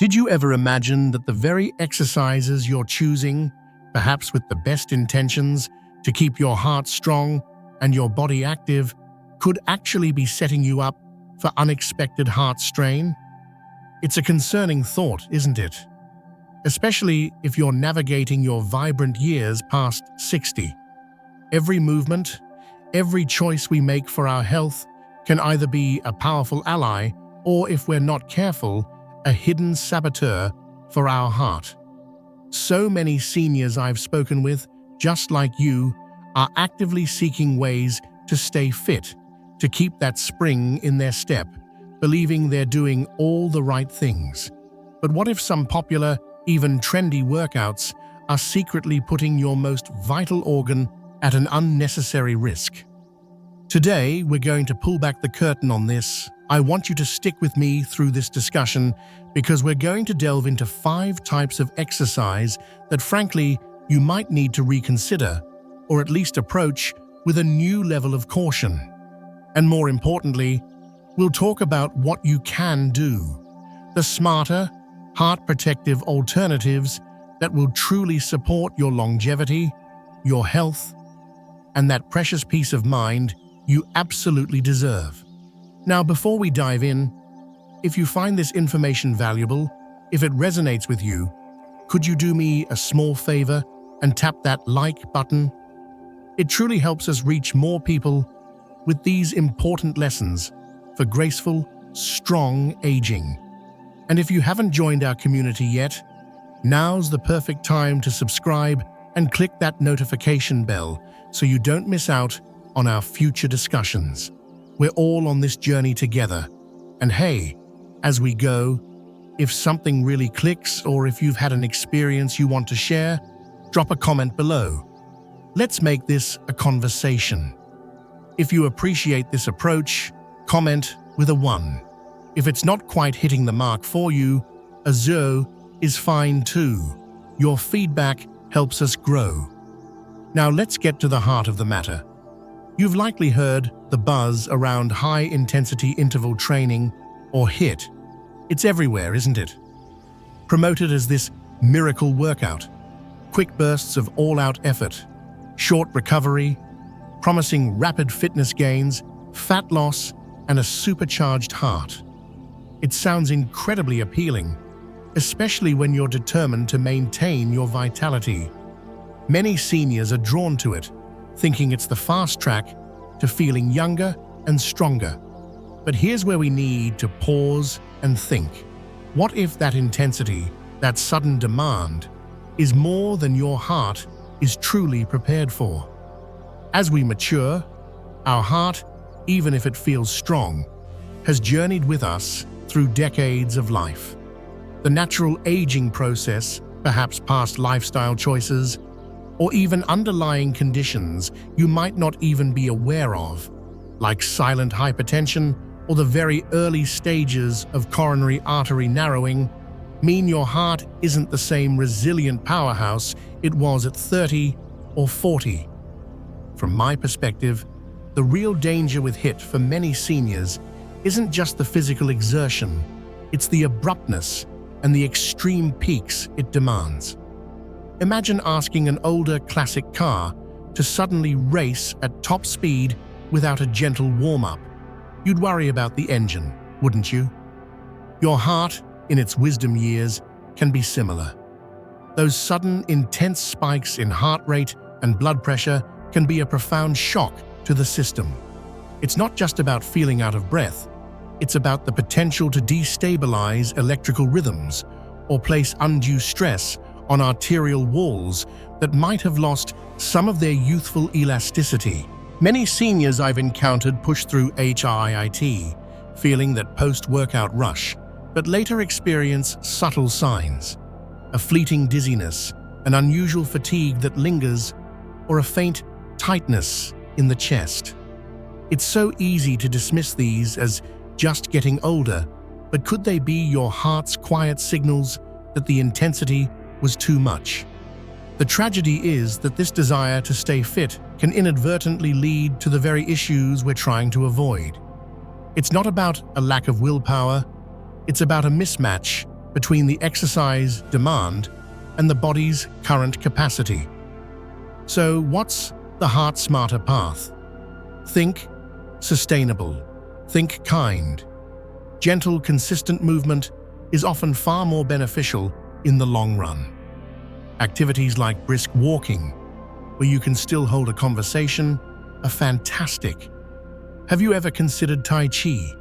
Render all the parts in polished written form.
Did you ever imagine that the very exercises you're choosing, perhaps with the best intentions to keep your heart strong and your body active, could actually be setting you up for unexpected heart strain? It's a concerning thought, isn't it? Especially if you're navigating your vibrant years past 60. Every movement, every choice we make for our health can either be a powerful ally or, if we're not careful, a hidden saboteur for our heart. So many seniors I've spoken with, just like you, are actively seeking ways to stay fit, to keep that spring in their step, believing they're doing all the right things. But what if some popular, even trendy workouts are secretly putting your most vital organ at an unnecessary risk? Today, we're going to pull back the curtain on this. I want you to stick with me through this discussion because we're going to delve into 5 types of exercise that, frankly, you might need to reconsider, or at least approach with a new level of caution. And more importantly, we'll talk about what you can do, the smarter, heart-protective alternatives that will truly support your longevity, your health, and that precious peace of mind you absolutely deserve. Now, before we dive in, if you find this information valuable, if it resonates with you, could you do me a small favor and tap that like button? It truly helps us reach more people with these important lessons for graceful, strong aging. And if you haven't joined our community yet, now's the perfect time to subscribe and click that notification bell so you don't miss out on our future discussions. We're all on this journey together. And hey, as we go, if something really clicks or if you've had an experience you want to share, drop a comment below. Let's make this a conversation. If you appreciate this approach, comment with a 1. If it's not quite hitting the mark for you, a 0 is fine too. Your feedback helps us grow. Now let's get to the heart of the matter. You've likely heard the buzz around high-intensity interval training, or HIIT. It's everywhere, isn't it? Promoted as this miracle workout, quick bursts of all-out effort, short recovery, promising rapid fitness gains, fat loss, and a supercharged heart. It sounds incredibly appealing, especially when you're determined to maintain your vitality. Many seniors are drawn to it, thinking it's the fast track to feeling younger and stronger. But here's where we need to pause and think. What if that intensity, that sudden demand, is more than your heart is truly prepared for? As we mature, our heart, even if it feels strong, has journeyed with us through decades of life. The natural aging process, perhaps past lifestyle choices, or even underlying conditions you might not even be aware of, like silent hypertension or the very early stages of coronary artery narrowing, mean your heart isn't the same resilient powerhouse it was at 30 or 40. From my perspective, the real danger with HIIT for many seniors isn't just the physical exertion, it's the abruptness and the extreme peaks it demands. Imagine asking an older classic car to suddenly race at top speed without a gentle warm-up. You'd worry about the engine, wouldn't you? Your heart, in its wisdom years, can be similar. Those sudden, intense spikes in heart rate and blood pressure can be a profound shock to the system. It's not just about feeling out of breath, it's about the potential to destabilize electrical rhythms or place undue stress on arterial walls that might have lost some of their youthful elasticity. Many seniors I've encountered push through HIIT, feeling that post-workout rush, but later experience subtle signs: a fleeting dizziness, an unusual fatigue that lingers, or a faint tightness in the chest. It's so easy to dismiss these as just getting older, but could they be your heart's quiet signals that the intensity was too much? The tragedy is that this desire to stay fit can inadvertently lead to the very issues we're trying to avoid. It's not about a lack of willpower, it's about a mismatch between the exercise demand and the body's current capacity. So what's the heart smarter path? Think sustainable. Think kind. Gentle, consistent movement is often far more beneficial in the long run. Activities like brisk walking, where you can still hold a conversation, are fantastic. Have you ever considered Tai Chi?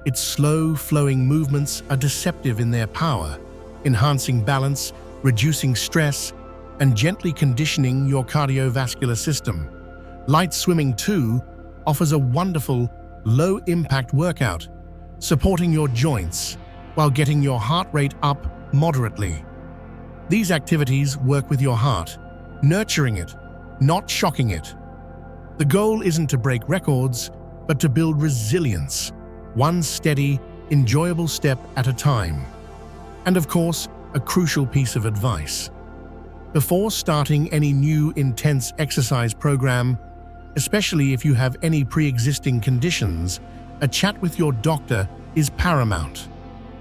Its slow, flowing movements are deceptive in their power, enhancing balance, reducing stress, and gently conditioning your cardiovascular system. Light swimming, too, offers a wonderful, low-impact workout, supporting your joints while getting your heart rate up moderately. These activities work with your heart, nurturing it, not shocking it. The goal isn't to break records, but to build resilience, one steady, enjoyable step at a time. And of course, a crucial piece of advice. Before starting any new intense exercise program, especially if you have any pre-existing conditions, a chat with your doctor is paramount.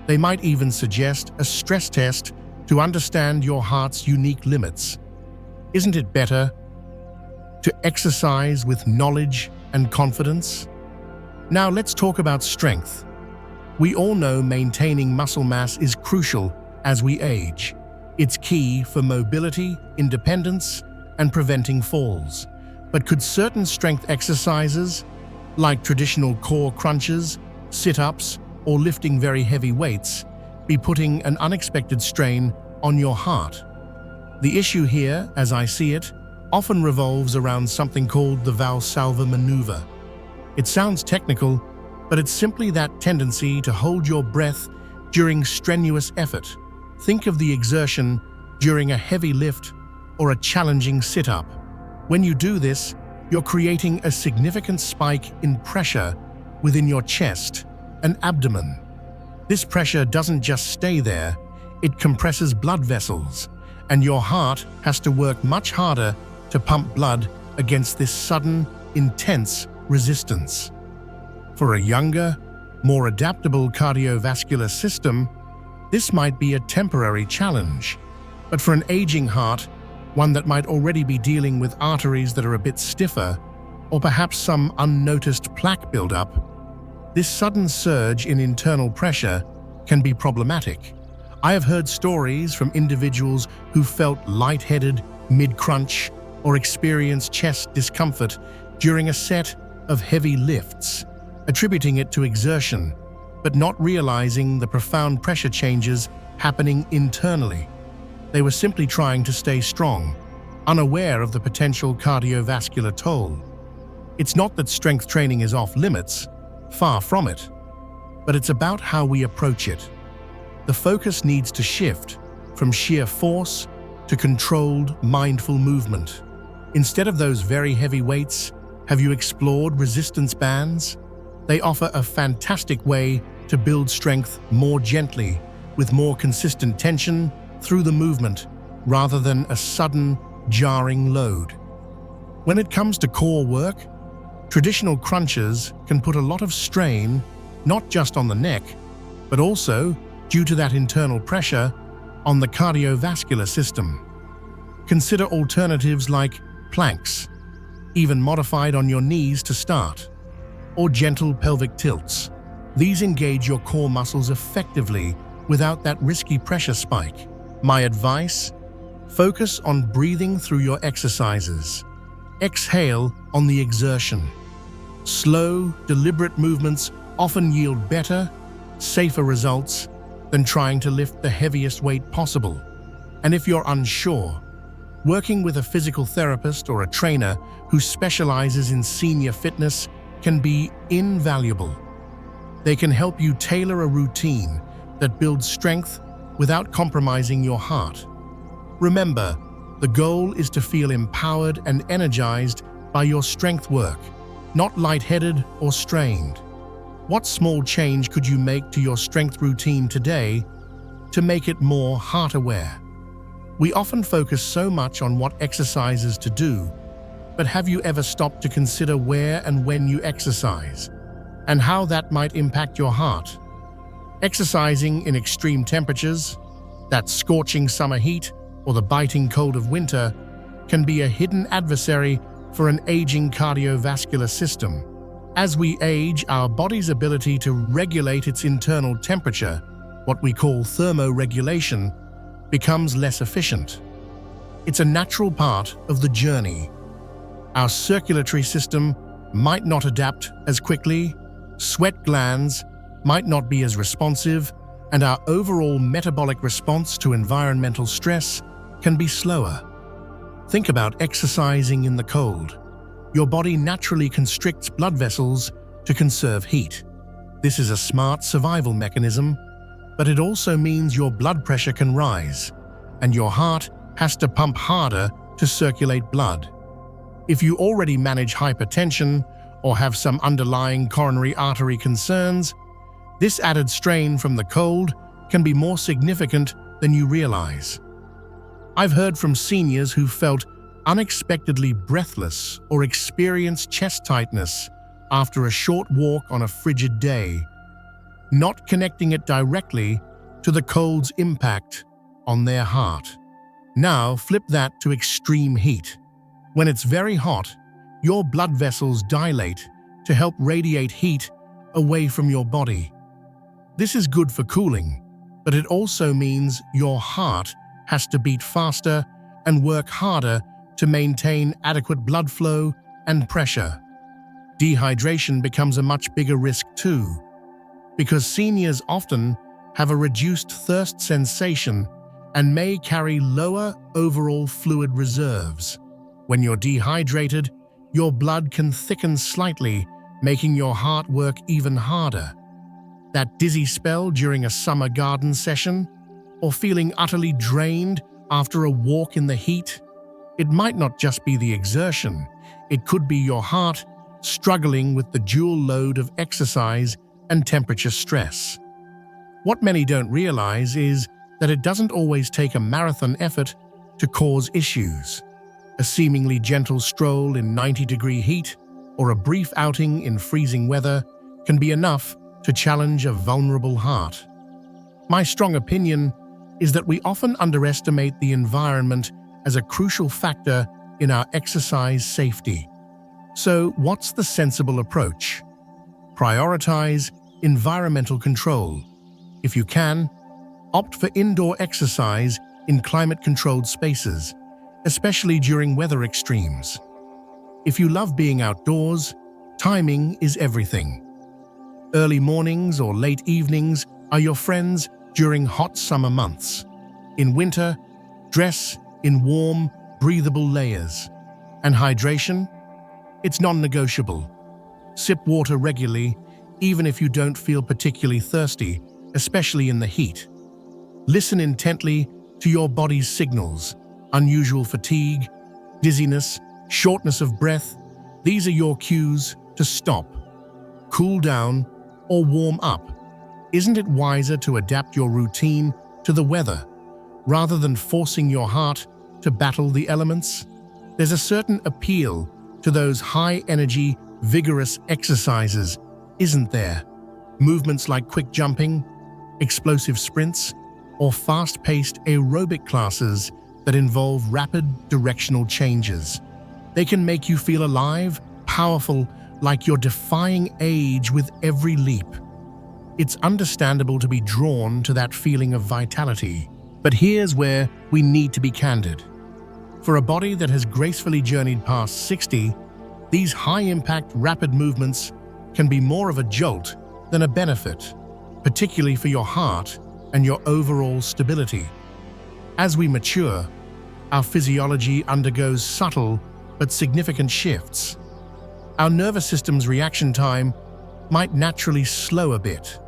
They might even suggest a stress test to understand your heart's unique limits. Isn't it better to exercise with knowledge and confidence? Now let's talk about strength. We all know maintaining muscle mass is crucial as we age. It's key for mobility, independence, and preventing falls. But could certain strength exercises, like traditional core crunches, sit-ups, or lifting very heavy weights, be putting an unexpected strain on your heart? The issue here, as I see it, often revolves around something called the Valsalva maneuver. It sounds technical, but it's simply that tendency to hold your breath during strenuous effort. Think of the exertion during a heavy lift or a challenging sit-up. When you do this, you're creating a significant spike in pressure within your chest and abdomen. This pressure doesn't just stay there, it compresses blood vessels, and your heart has to work much harder to pump blood against this sudden, intense resistance. For a younger, more adaptable cardiovascular system, this might be a temporary challenge. But for an aging heart, one that might already be dealing with arteries that are a bit stiffer, or perhaps some unnoticed plaque buildup, this sudden surge in internal pressure can be problematic. I have heard stories from individuals who felt lightheaded mid-crunch or experienced chest discomfort during a set of heavy lifts, attributing it to exertion, but not realizing the profound pressure changes happening internally. They were simply trying to stay strong, unaware of the potential cardiovascular toll. It's not that strength training is off limits, far from it, but it's about how we approach it. The focus needs to shift from sheer force to controlled, mindful movement. Instead of those very heavy weights, have you explored resistance bands? They offer a fantastic way to build strength more gently, with more consistent tension through the movement, rather than a sudden, jarring load. When it comes to core work, traditional crunches can put a lot of strain, not just on the neck, but also, due to that internal pressure, on the cardiovascular system. Consider alternatives like planks, even modified on your knees to start, or gentle pelvic tilts. These engage your core muscles effectively without that risky pressure spike. My advice: focus on breathing through your exercises. Exhale on the exertion. Slow, deliberate movements often yield better, safer results than trying to lift the heaviest weight possible. And if you're unsure, working with a physical therapist or a trainer who specializes in senior fitness can be invaluable. They can help you tailor a routine that builds strength without compromising your heart. Remember, the goal is to feel empowered and energized by your strength work, not lightheaded or strained. What small change could you make to your strength routine today to make it more heart-aware? We often focus so much on what exercises to do, but have you ever stopped to consider where and when you exercise, and how that might impact your heart? Exercising in extreme temperatures, that scorching summer heat or the biting cold of winter, can be a hidden adversary for an aging cardiovascular system. As we age, our body's ability to regulate its internal temperature, what we call thermoregulation, becomes less efficient. It's a natural part of the journey. Our circulatory system might not adapt as quickly, sweat glands might not be as responsive, and our overall metabolic response to environmental stress can be slower. Think about exercising in the cold. Your body naturally constricts blood vessels to conserve heat. This is a smart survival mechanism, but it also means your blood pressure can rise, and your heart has to pump harder to circulate blood. If you already manage hypertension or have some underlying coronary artery concerns, this added strain from the cold can be more significant than you realize. I've heard from seniors who felt unexpectedly breathless or experienced chest tightness after a short walk on a frigid day, not connecting it directly to the cold's impact on their heart. Now flip that to extreme heat. When it's very hot, your blood vessels dilate to help radiate heat away from your body. This is good for cooling, but it also means your heart has to beat faster and work harder to maintain adequate blood flow and pressure. Dehydration becomes a much bigger risk too, because seniors often have a reduced thirst sensation and may carry lower overall fluid reserves. When you're dehydrated, your blood can thicken slightly, making your heart work even harder. That dizzy spell during a summer garden session, or feeling utterly drained after a walk in the heat, it might not just be the exertion, it could be your heart struggling with the dual load of exercise and temperature stress. What many don't realize is that it doesn't always take a marathon effort to cause issues. A seemingly gentle stroll in 90-degree heat or a brief outing in freezing weather can be enough to challenge a vulnerable heart. My strong opinion is that we often underestimate the environment as a crucial factor in our exercise safety. So, what's the sensible approach? Prioritize environmental control. If you can, opt for indoor exercise in climate-controlled spaces, especially during weather extremes. If you love being outdoors, timing is everything. Early mornings or late evenings are your friends during hot summer months. In winter, dress in warm, breathable layers. And hydration? It's non-negotiable. Sip water regularly, even if you don't feel particularly thirsty, especially in the heat. Listen intently to your body's signals. Unusual fatigue, dizziness, shortness of breath. These are your cues to stop, cool down, or warm up. Isn't it wiser to adapt your routine to the weather, rather than forcing your heart to battle the elements? There's a certain appeal to those high-energy, vigorous exercises, isn't there? Movements like quick jumping, explosive sprints, or fast-paced aerobic classes that involve rapid directional changes. They can make you feel alive, powerful, like you're defying age with every leap. It's understandable to be drawn to that feeling of vitality. But here's where we need to be candid. For a body that has gracefully journeyed past 60, these high-impact, rapid movements can be more of a jolt than a benefit, particularly for your heart and your overall stability. As we mature, our physiology undergoes subtle but significant shifts. Our nervous system's reaction time might naturally slow a bit.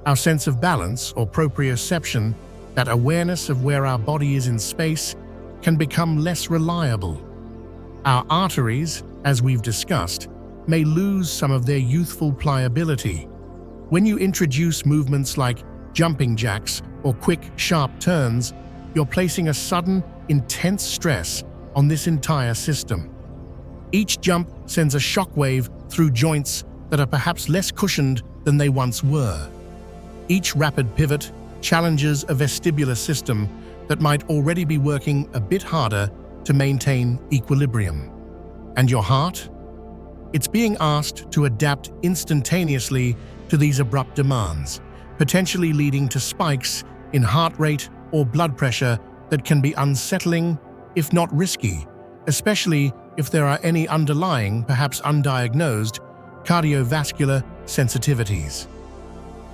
Our sense of balance, or proprioception, that awareness of where our body is in space, can become less reliable. Our arteries, as we've discussed, may lose some of their youthful pliability. When you introduce movements like jumping jacks or quick, sharp turns, you're placing a sudden, intense stress on this entire system. Each jump sends a shockwave through joints that are perhaps less cushioned than they once were. Each rapid pivot challenges a vestibular system that might already be working a bit harder to maintain equilibrium. And your heart? It's being asked to adapt instantaneously to these abrupt demands, potentially leading to spikes in heart rate or blood pressure that can be unsettling, if not risky, especially if there are any underlying, perhaps undiagnosed, cardiovascular sensitivities.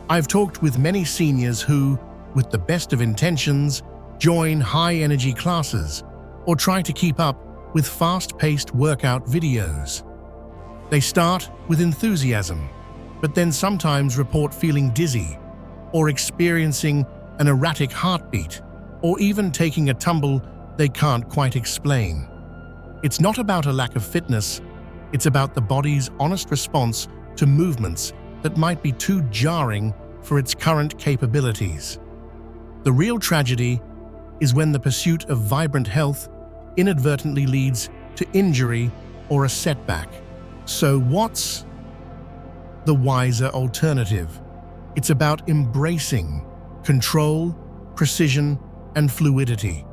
I've talked with many seniors who, with the best of intentions, join high-energy classes or try to keep up with fast-paced workout videos. They start with enthusiasm, but then sometimes report feeling dizzy or experiencing an erratic heartbeat or even taking a tumble they can't quite explain. It's not about a lack of fitness, it's about the body's honest response to movements that might be too jarring for its current capabilities. The real tragedy is when the pursuit of vibrant health inadvertently leads to injury or a setback. So what's the wiser alternative? It's about embracing control, precision, and fluidity.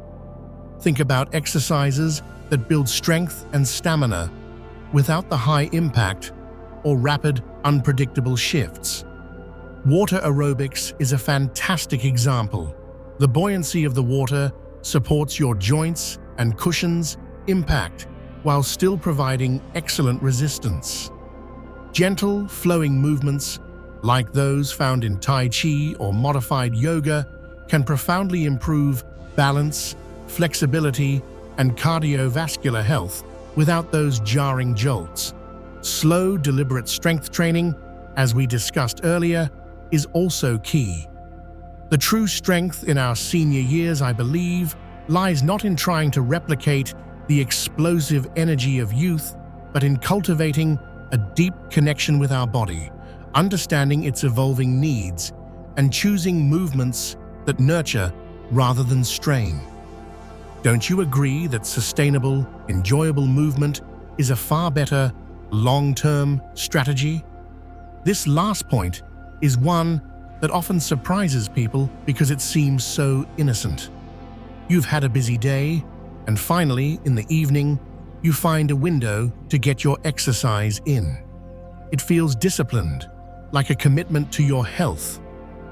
Think about exercises that build strength and stamina without the high impact or rapid, unpredictable shifts. Water aerobics is a fantastic example. The buoyancy of the water supports your joints and cushions impact while still providing excellent resistance. Gentle, flowing movements, like those found in Tai Chi or modified yoga, can profoundly improve balance, flexibility, and cardiovascular health without those jarring jolts. Slow, deliberate strength training, as we discussed earlier, is also key. The true strength in our senior years, I believe, lies not in trying to replicate the explosive energy of youth, but in cultivating a deep connection with our body, understanding its evolving needs, and choosing movements that nurture rather than strain. Don't you agree that sustainable, enjoyable movement is a far better, long-term strategy? This last point is one that often surprises people because it seems so innocent. You've had a busy day, and finally, in the evening, you find a window to get your exercise in. It feels disciplined, like a commitment to your health.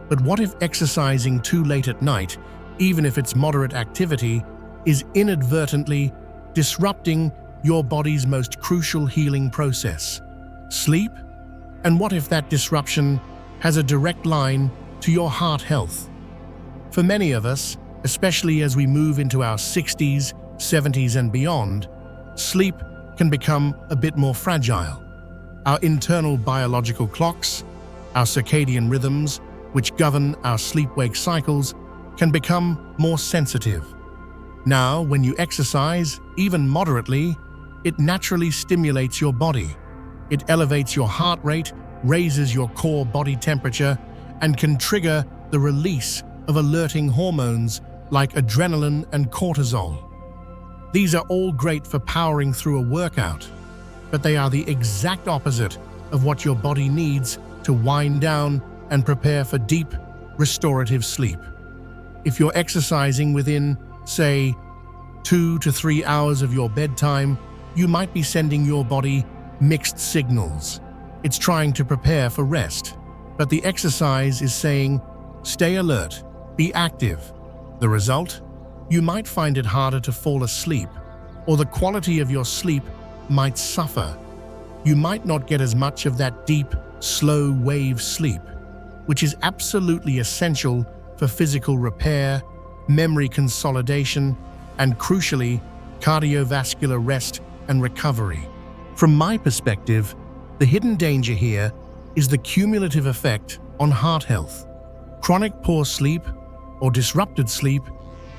But what if exercising too late at night, even if it's moderate activity, is inadvertently disrupting your body's most crucial healing process? Sleep? And what if that disruption has a direct line to your heart health? For many of us, especially as we move into our 60s, 70s and beyond, sleep can become a bit more fragile. Our internal biological clocks, our circadian rhythms, which govern our sleep-wake cycles, can become more sensitive. Now, when you exercise, even moderately, it naturally stimulates your body. It elevates your heart rate, raises your core body temperature, and can trigger the release of alerting hormones like adrenaline and cortisol. These are all great for powering through a workout, but they are the exact opposite of what your body needs to wind down and prepare for deep, restorative sleep. If you're exercising within, say, 2 to 3 hours of your bedtime, you might be sending your body mixed signals. It's trying to prepare for rest, but the exercise is saying, stay alert, be active. The result? You might find it harder to fall asleep, or the quality of your sleep might suffer. You might not get as much of that deep, slow wave sleep, which is absolutely essential for physical repair, memory consolidation, and crucially, cardiovascular rest and recovery. From my perspective, the hidden danger here is the cumulative effect on heart health. Chronic poor sleep or disrupted sleep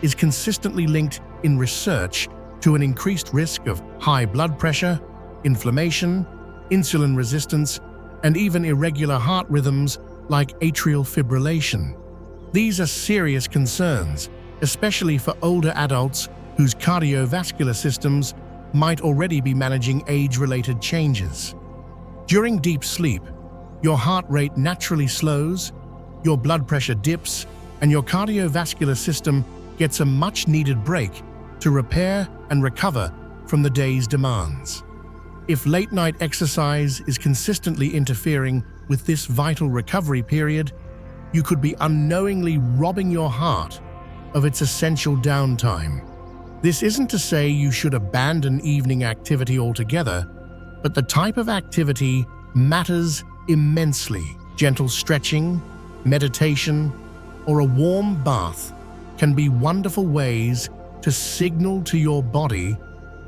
is consistently linked in research to an increased risk of high blood pressure, inflammation, insulin resistance, and even irregular heart rhythms like atrial fibrillation. These are serious concerns, especially for older adults whose cardiovascular systems might already be managing age-related changes. During deep sleep, your heart rate naturally slows, your blood pressure dips, and your cardiovascular system gets a much-needed break to repair and recover from the day's demands. If late-night exercise is consistently interfering with this vital recovery period, you could be unknowingly robbing your heart of its essential downtime. This isn't to say you should abandon evening activity altogether, but the type of activity matters immensely. Gentle stretching, meditation, or a warm bath can be wonderful ways to signal to your body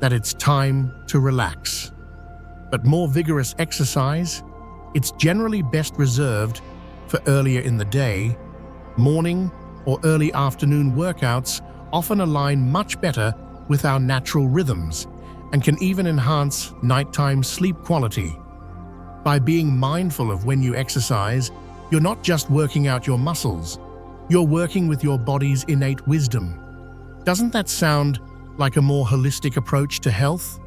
that it's time to relax. But more vigorous exercise, it's generally best reserved for earlier in the day. Morning or early afternoon workouts often align much better with our natural rhythms and can even enhance nighttime sleep quality. By being mindful of when you exercise, you're not just working out your muscles, you're working with your body's innate wisdom. Doesn't that sound like a more holistic approach to health?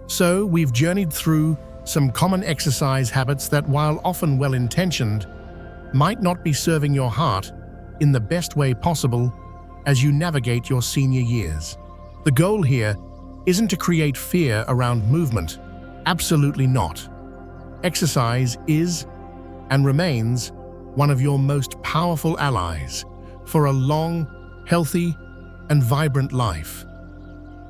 So, we've journeyed through some common exercise habits that, while often well-intentioned, might not be serving your heart in the best way possible as you navigate your senior years. The goal here isn't to create fear around movement. Absolutely not. Exercise is and remains one of your most powerful allies for a long, healthy, and vibrant life.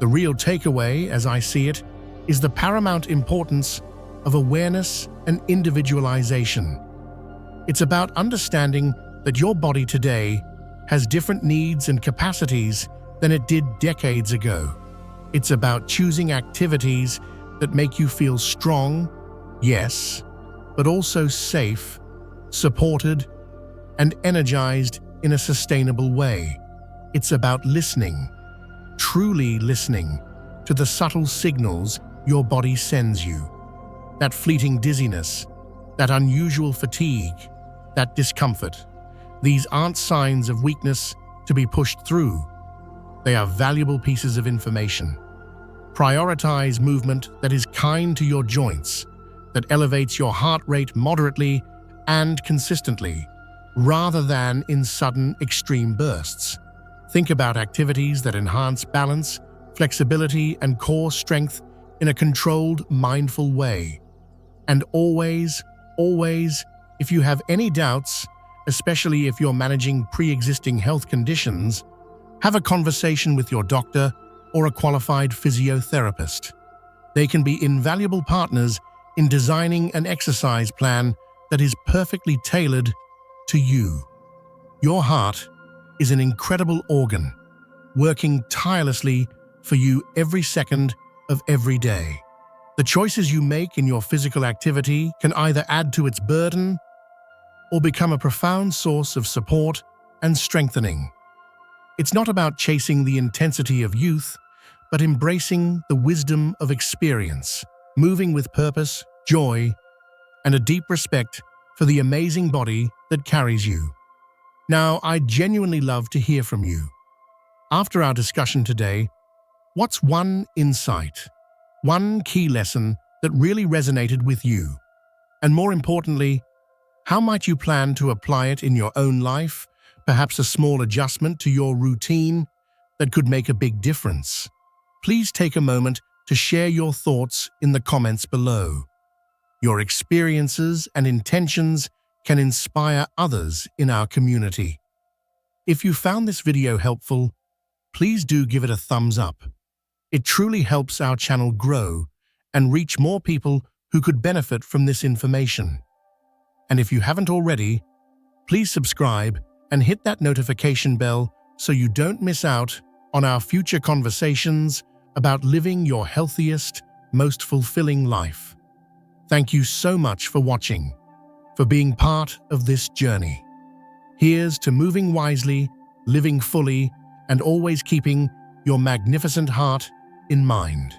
The real takeaway, as I see it, is the paramount importance of awareness and individualization. It's about understanding that your body today has different needs and capacities than it did decades ago. It's about choosing activities that make you feel strong, yes, but also safe, supported, and energized in a sustainable way. It's about listening, truly listening, to the subtle signals your body sends you. That fleeting dizziness, that unusual fatigue, that discomfort. These aren't signs of weakness to be pushed through. They are valuable pieces of information. Prioritize movement that is kind to your joints, that elevates your heart rate moderately and consistently, rather than in sudden extreme bursts. Think about activities that enhance balance, flexibility, and core strength in a controlled, mindful way. And always, if you have any doubts, especially if you're managing pre-existing health conditions, have a conversation with your doctor or a qualified physiotherapist. They can be invaluable partners in designing an exercise plan that is perfectly tailored to you. Your heart is an incredible organ, working tirelessly for you every second of every day. The choices you make in your physical activity can either add to its burden or become a profound source of support and strengthening. It's not about chasing the intensity of youth, but embracing the wisdom of experience, moving with purpose, joy, and a deep respect for the amazing body that carries you. Now, I'd genuinely love to hear from you. After our discussion today, what's one insight, one key lesson that really resonated with you? And more importantly, how might you plan to apply it in your own life? Perhaps a small adjustment to your routine that could make a big difference. Please take a moment to share your thoughts in the comments below. Your experiences and intentions can inspire others in our community. If you found this video helpful, please do give it a thumbs up. It truly helps our channel grow and reach more people who could benefit from this information. And if you haven't already, please subscribe and hit that notification bell so you don't miss out on our future conversations about living your healthiest, most fulfilling life. Thank you so much for watching, for being part of this journey. Here's to moving wisely, living fully, and always keeping your magnificent heart in mind.